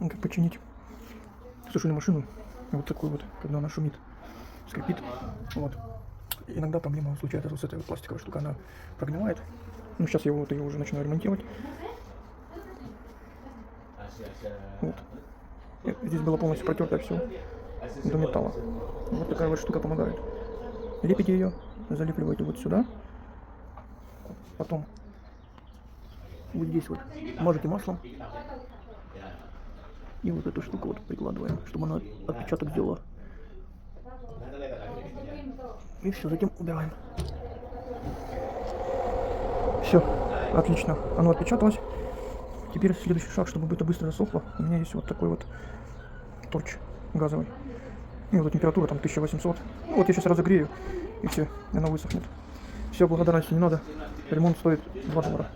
как починить сушильную машину. Вот такой вот, когда она шумит, скрипит. Вот. Иногда проблема случается вот с этой вот пластиковой штукой, она прогнивает. Ну, сейчас я вот ее уже начинаю ремонтировать. Вот. Здесь было полностью протерто все до металла. Вот такая вот штука помогает. Лепите ее, залепливаете вот сюда. Потом вот здесь вот мажете маслом. И вот эту штуку вот прикладываем, чтобы она отпечаток сделала. И все, затем убираем. Все, отлично, оно отпечаталось. Теперь следующий шаг, чтобы это быстро засохло. У меня есть вот такой вот торч газовый. И вот температура там 1800. Ну, вот я сейчас разогрею, и все, она высохнет. Все, благодарности не надо. Ремонт стоит $2.